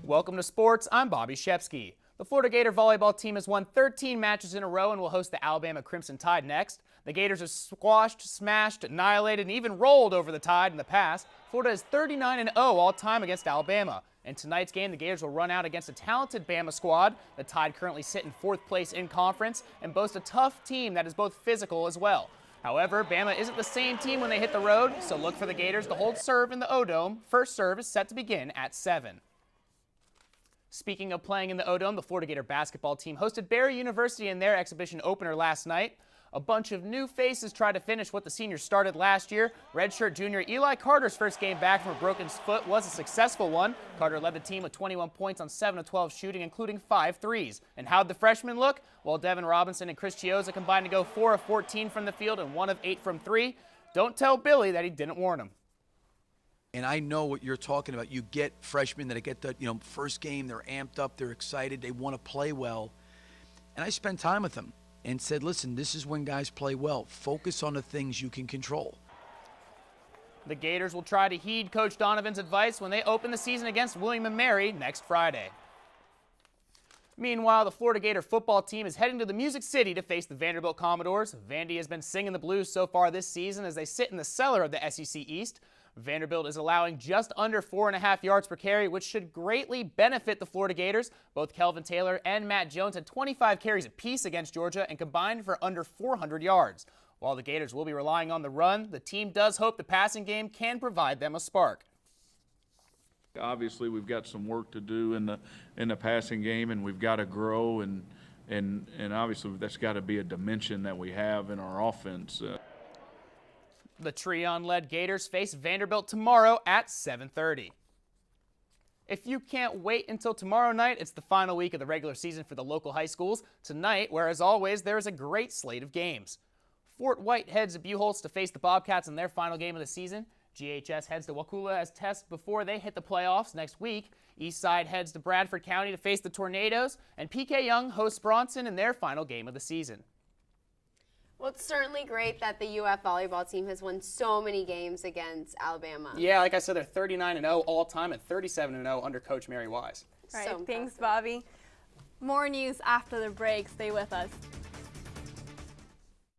Welcome to sports. I'm Bobby Scheppske. The Florida Gator volleyball team has won 13 matches in a row and will host the Alabama Crimson Tide next. The Gators have squashed, smashed, annihilated, and even rolled over the Tide in the past. Florida is 39-0 all-time against Alabama. In tonight's game, the Gators will run out against a talented Bama squad. The Tide currently sit in 4th place in conference and boast a tough team that is both physical as well. However, Bama isn't the same team when they hit the road, so look for the Gators to hold serve in the O-Dome. First serve is set to begin at 7. Speaking of playing in the O-Dome, the Florida Gator basketball team hosted Barry University in their exhibition opener last night. A bunch of new faces tried to finish what the seniors started last year. Redshirt junior Eli Carter's first game back from a broken foot was a successful one. Carter led the team with 21 points on 7 of 12 shooting, including 5 threes. And how'd the freshmen look? Well, Devin Robinson and Chris Chioza combined to go 4 of 14 from the field and 1 of 8 from 3. Don't tell Billy that he didn't warn him. And I know what you're talking about. You get freshmen that get the first game, they're amped up, they're excited, they want to play well. And I spent time with them and said, listen, this is when guys play well. Focus on the things you can control. The Gators will try to heed Coach Donovan's advice when they open the season against William & Mary next Friday. Meanwhile, the Florida Gator football team is heading to the Music City to face the Vanderbilt Commodores. Vandy has been singing the blues so far this season as they sit in the cellar of the SEC East. Vanderbilt is allowing just under 4.5 yards per carry, which should greatly benefit the Florida Gators. Both Kelvin Taylor and Matt Jones had 25 carries apiece against Georgia and combined for under 400 yards. While the Gators will be relying on the run, the team does hope the passing game can provide them a spark. Obviously, we've got some work to do in the passing game, and we've got to grow, and obviously that's got to be a dimension that we have in our offense. The Treon-led Gators face Vanderbilt tomorrow at 7:30. If you can't wait until tomorrow night, it's the final week of the regular season for the local high schools. Tonight, where as always, there is a great slate of games. Fort White heads to Buchholz to face the Bobcats in their final game of the season. GHS heads to Wakulla as tests before they hit the playoffs next week. Eastside heads to Bradford County to face the Tornadoes. And PK Young hosts Bronson in their final game of the season. Well, it's certainly great that the UF volleyball team has won so many games against Alabama. Yeah, like I said, they're 39-0 all-time and 37-0 under Coach Mary Wise. Right, So thanks, Bobby. More news after the break. Stay with us.